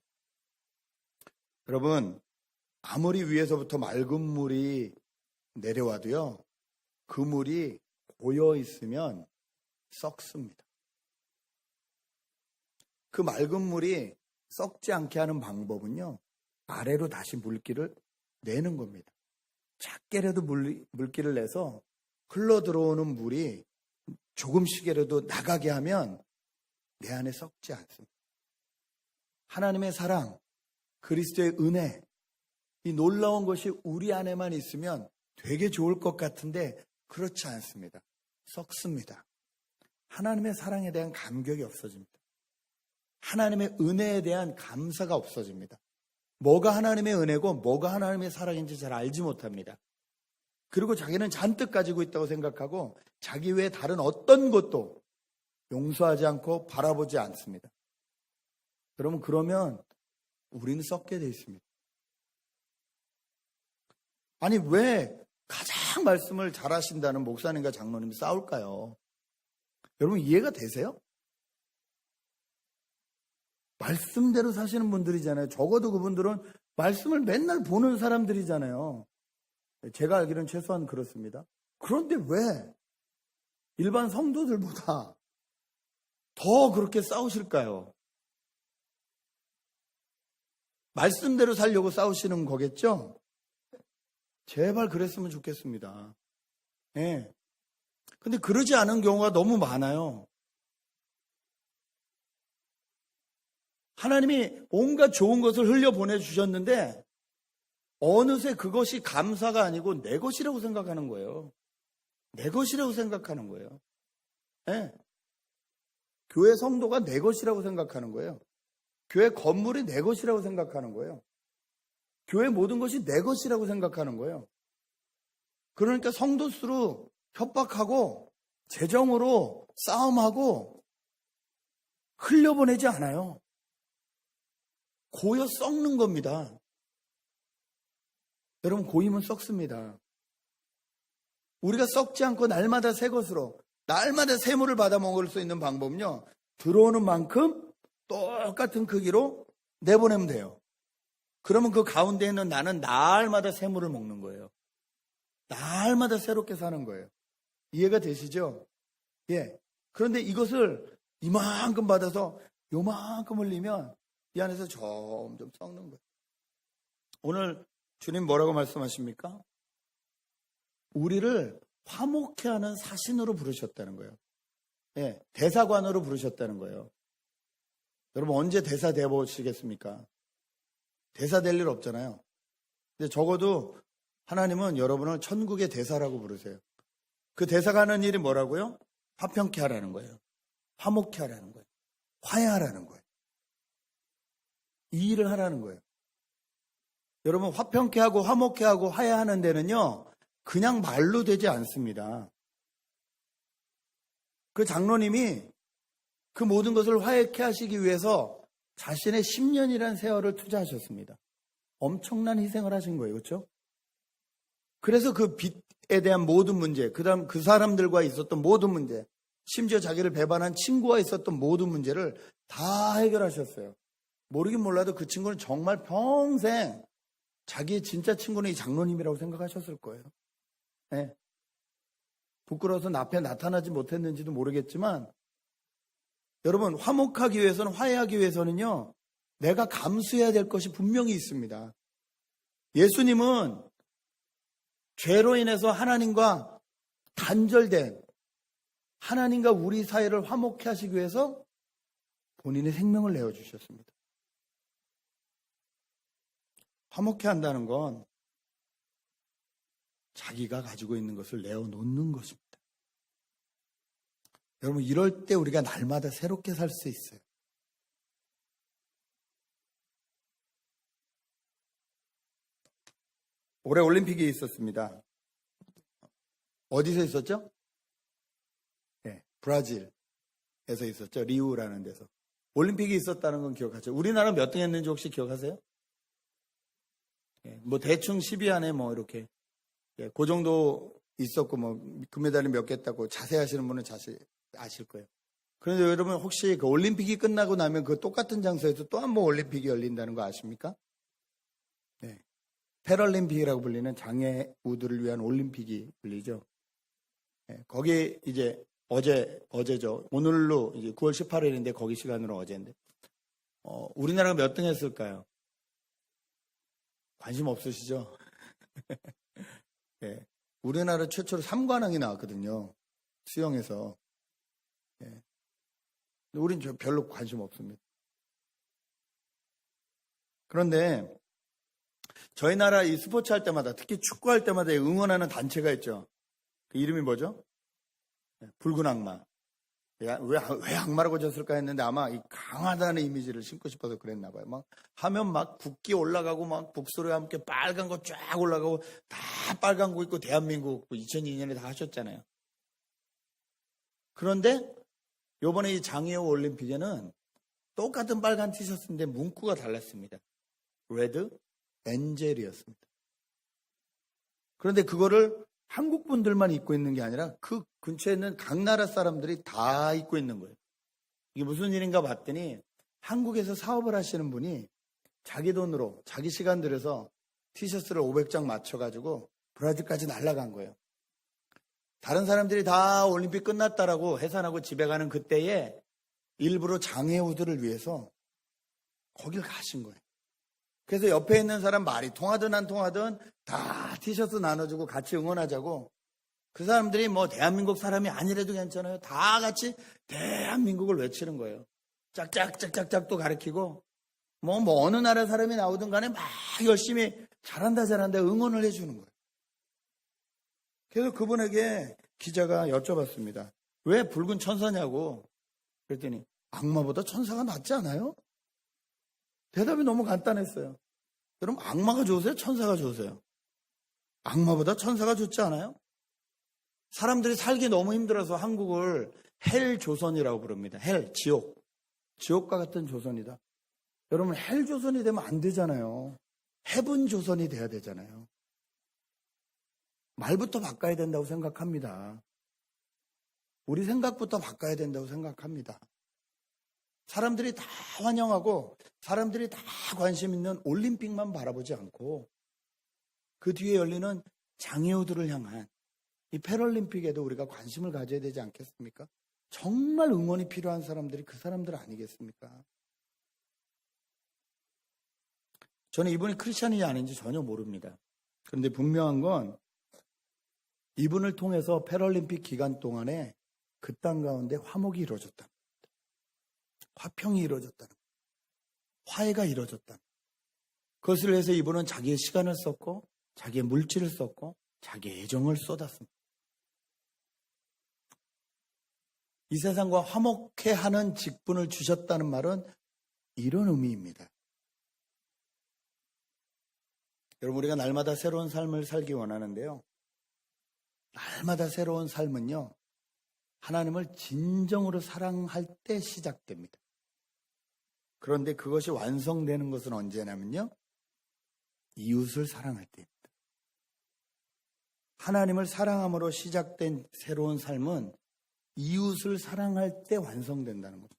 여러분, 아무리 위에서부터 맑은 물이 내려와도요, 그 물이 고여 있으면 썩습니다. 그 맑은 물이 썩지 않게 하는 방법은요, 아래로 다시 물기를 내는 겁니다. 작게라도 물기를 내서 흘러 들어오는 물이 조금씩이라도 나가게 하면 내 안에 썩지 않습니다. 하나님의 사랑, 그리스도의 은혜, 이 놀라운 것이 우리 안에만 있으면 되게 좋을 것 같은데 그렇지 않습니다. 썩습니다. 하나님의 사랑에 대한 감격이 없어집니다. 하나님의 은혜에 대한 감사가 없어집니다. 뭐가 하나님의 은혜고 뭐가 하나님의 사랑인지 잘 알지 못합니다. 그리고 자기는 잔뜩 가지고 있다고 생각하고 자기 외에 다른 어떤 것도 용서하지 않고 바라보지 않습니다. 여러분, 그러면 우리는 썩게 돼 있습니다. 아니, 왜 가장 말씀을 잘하신다는 목사님과 장로님이 싸울까요? 여러분, 이해가 되세요? 말씀대로 사시는 분들이잖아요. 적어도 그분들은 말씀을 맨날 보는 사람들이잖아요. 제가 알기로는 최소한 그렇습니다. 그런데 왜 일반 성도들보다 더 그렇게 싸우실까요? 말씀대로 살려고 싸우시는 거겠죠? 제발 그랬으면 좋겠습니다. 예. 근데 그러지 않은 경우가 너무 많아요. 하나님이 온갖 좋은 것을 흘려보내주셨는데 어느새 그것이 감사가 아니고 내 것이라고 생각하는 거예요. 내 것이라고 생각하는 거예요. 예. 교회 성도가 내 것이라고 생각하는 거예요. 교회 건물이 내 것이라고 생각하는 거예요. 교회 모든 것이 내 것이라고 생각하는 거예요. 그러니까 성도 수로 협박하고 재정으로 싸움하고 흘려보내지 않아요. 고여 썩는 겁니다. 여러분, 고이면 썩습니다. 우리가 썩지 않고 날마다 새 것으로, 날마다 샘물을 받아 먹을 수 있는 방법은요, 들어오는 만큼 똑같은 크기로 내보내면 돼요. 그러면 그 가운데 있는 나는 날마다 샘물을 먹는 거예요. 날마다 새롭게 사는 거예요. 이해가 되시죠? 예. 그런데 이것을 이만큼 받아서 요만큼 흘리면 이 안에서 점점 썩는 거예요. 오늘 주님 뭐라고 말씀하십니까? 우리를 화목케 하는 사신으로 부르셨다는 거예요. 예, 대사관으로 부르셨다는 거예요. 여러분, 언제 대사 되어보시겠습니까? 대사 될 일 없잖아요. 근데 적어도 하나님은 여러분을 천국의 대사라고 부르세요. 그 대사가 하는 일이 뭐라고요? 화평케 하라는 거예요. 화목케 하라는 거예요. 화해하라는 거예요. 이 일을 하라는 거예요. 여러분, 화평케 하고 화목케 하고 화해하는 데는요, 그냥 말로 되지 않습니다. 그 장로님이 그 모든 것을 화해케 하시기 위해서 자신의 10년이라는 세월을 투자하셨습니다. 엄청난 희생을 하신 거예요. 그렇죠? 그래서 그 빚에 대한 모든 문제, 그다음 그 사람들과 있었던 모든 문제, 심지어 자기를 배반한 친구와 있었던 모든 문제를 다 해결하셨어요. 모르긴 몰라도 그 친구는 정말 평생 자기의 진짜 친구는 이 장로님이라고 생각하셨을 거예요. 네. 부끄러워서 앞에 나타나지 못했는지도 모르겠지만, 여러분, 화목하기 위해서는, 화해하기 위해서는요, 내가 감수해야 될 것이 분명히 있습니다. 예수님은 죄로 인해서 하나님과 단절된, 하나님과 우리 사이를 화목케 하시기 위해서 본인의 생명을 내어주셨습니다. 화목케 한다는 건 자기가 가지고 있는 것을 내어놓는 것입니다. 여러분, 이럴 때 우리가 날마다 새롭게 살 수 있어요. 올해 올림픽이 있었습니다. 어디서 있었죠? 네, 브라질에서 있었죠. 리우라는 데서. 올림픽이 있었다는 건 기억하죠. 우리나라 몇 등 했는지 혹시 기억하세요? 네, 뭐 대충 10위 안에 뭐 이렇게 그 정도 있었고 뭐 금메달이 몇 개 땄고 자세히 하시는 분은 자세히 아실 거예요. 그런데 여러분 혹시 그 올림픽이 끝나고 나면 그 똑같은 장소에서 또 한 번 올림픽이 열린다는 거 아십니까? 네. 패럴림픽이라고 불리는 장애우들을 위한 올림픽이 열리죠. 네. 거기 이제 어제죠. 오늘로 이제 9월 18일인데 거기 시간으로 어제인데 우리나라가 몇 등 했을까요? 관심 없으시죠? 네. 우리나라 최초로 3관왕이 나왔거든요. 수영에서. 네. 우린 별로 관심 없습니다. 그런데 저희 나라 이 스포츠 할 때마다 특히 축구할 때마다 응원하는 단체가 있죠. 그 이름이 뭐죠? 붉은 악마. 왜 악마라고 졌을까 했는데 아마 이 강하다는 이미지를 심고 싶어서 그랬나 봐요. 막 하면 막 국기 올라가고 막 북소리와 함께 빨간 거 쫙 올라가고 다 빨간 거 입고 대한민국 2002년에 다 하셨잖아요. 그런데 요번에 이 장애우 올림픽에는 똑같은 빨간 티셔츠인데 문구가 달랐습니다. 레드 엔젤이었습니다. 그런데 그거를 한국 분들만 입고 있는 게 아니라 그 근처에 있는 각 나라 사람들이 다 입고 있는 거예요. 이게 무슨 일인가 봤더니 한국에서 사업을 하시는 분이 자기 돈으로 자기 시간 들여서 티셔츠를 500장 맞춰가지고 브라질까지 날아간 거예요. 다른 사람들이 다 올림픽 끝났다라고 해산하고 집에 가는 그때에 일부러 장애우들을 위해서 거길 가신 거예요. 그래서 옆에 있는 사람 말이 통하든 안 통하든 다 티셔츠 나눠주고 같이 응원하자고 그 사람들이 뭐 대한민국 사람이 아니래도 괜찮아요. 다 같이 대한민국을 외치는 거예요. 짝짝짝짝짝도 가르치고 뭐 어느 나라 사람이 나오든 간에 막 열심히 잘한다 응원을 해주는 거예요. 그래서 그분에게 기자가 여쭤봤습니다. 왜 붉은 천사냐고. 그랬더니 악마보다 천사가 낫지 않아요? 대답이 너무 간단했어요. 여러분 악마가 좋으세요? 천사가 좋으세요? 악마보다 천사가 좋지 않아요? 사람들이 살기 너무 힘들어서 한국을 헬 조선이라고 부릅니다. 헬, 지옥. 지옥과 같은 조선이다. 여러분 헬 조선이 되면 안 되잖아요. 헤븐 조선이 돼야 되잖아요. 말부터 바꿔야 된다고 생각합니다. 우리 생각부터 바꿔야 된다고 생각합니다. 사람들이 다 환영하고 사람들이 다 관심 있는 올림픽만 바라보지 않고 그 뒤에 열리는 장애우들을 향한 이 패럴림픽에도 우리가 관심을 가져야 되지 않겠습니까? 정말 응원이 필요한 사람들이 그 사람들 아니겠습니까? 저는 이분이 크리스찬인지 아닌지 전혀 모릅니다. 그런데 분명한 건 이분을 통해서 패럴림픽 기간 동안에 그 땅 가운데 화목이 이루어졌다. 화평이 이루어졌다. 화해가 이루어졌다. 그것을 위해서 이분은 자기의 시간을 썼고 자기의 물질을 썼고 자기의 애정을 쏟았습니다. 이 세상과 화목해 하는 직분을 주셨다는 말은 이런 의미입니다. 여러분 우리가 날마다 새로운 삶을 살기 원하는데요. 날마다 새로운 삶은요. 하나님을 진정으로 사랑할 때 시작됩니다. 그런데 그것이 완성되는 것은 언제냐면요. 이웃을 사랑할 때입니다. 하나님을 사랑함으로 시작된 새로운 삶은 이웃을 사랑할 때 완성된다는 겁니다.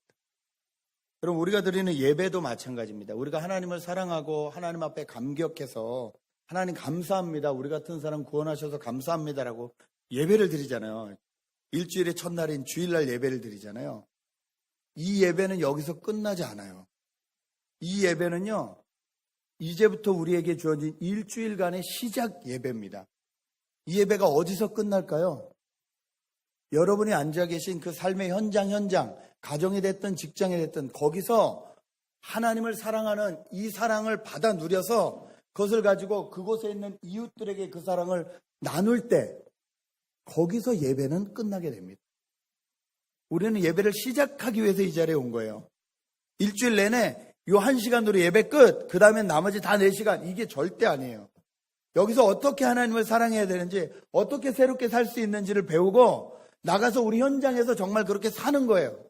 여러분 우리가 드리는 예배도 마찬가지입니다. 우리가 하나님을 사랑하고 하나님 앞에 감격해서 하나님 감사합니다. 우리 같은 사람 구원하셔서 감사합니다라고 예배를 드리잖아요. 일주일의 첫날인 주일날 예배를 드리잖아요. 이 예배는 여기서 끝나지 않아요. 이 예배는요. 이제부터 우리에게 주어진 일주일간의 시작 예배입니다. 이 예배가 어디서 끝날까요? 여러분이 앉아 계신 그 삶의 현장, 가정이 됐든 직장이 됐든 거기서 하나님을 사랑하는 이 사랑을 받아 누려서 그것을 가지고 그곳에 있는 이웃들에게 그 사랑을 나눌 때 거기서 예배는 끝나게 됩니다. 우리는 예배를 시작하기 위해서 이 자리에 온 거예요. 일주일 내내 요 1시간으로 예배 끝, 그 다음에 나머지 다 4시간, 이게 절대 아니에요. 여기서 어떻게 하나님을 사랑해야 되는지, 어떻게 새롭게 살 수 있는지를 배우고 나가서 우리 현장에서 정말 그렇게 사는 거예요.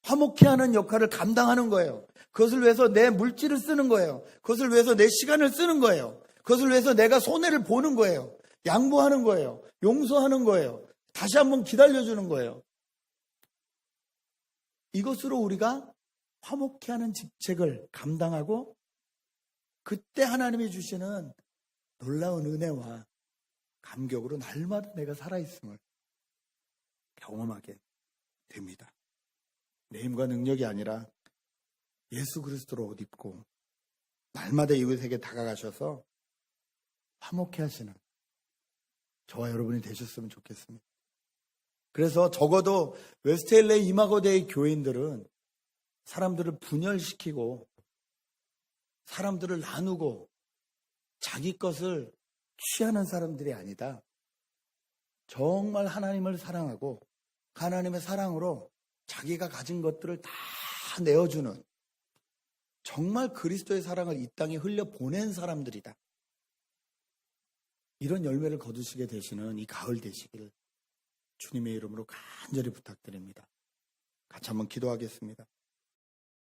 화목케 하는 역할을 감당하는 거예요. 그것을 위해서 내 물질을 쓰는 거예요. 그것을 위해서 내 시간을 쓰는 거예요. 그것을 위해서 내가 손해를 보는 거예요. 양보하는 거예요. 용서하는 거예요. 다시 한번 기다려주는 거예요. 이것으로 우리가 화목케 하는 직책을 감당하고 그때 하나님이 주시는 놀라운 은혜와 감격으로 날마다 내가 살아있음을 경험하게 됩니다. 내 힘과 능력이 아니라 예수 그리스도로 옷 입고 날마다 이웃에게 다가가셔서 화목케 하시는 저와 여러분이 되셨으면 좋겠습니다. 그래서 적어도 웨스트 LA 이마고대의 교인들은 사람들을 분열시키고 사람들을 나누고 자기 것을 취하는 사람들이 아니다. 정말 하나님을 사랑하고 하나님의 사랑으로 자기가 가진 것들을 다 내어주는 정말 그리스도의 사랑을 이 땅에 흘려보낸 사람들이다. 이런 열매를 거두시게 되시는 이 가을 되시기를 주님의 이름으로 간절히 부탁드립니다. 같이 한번 기도하겠습니다.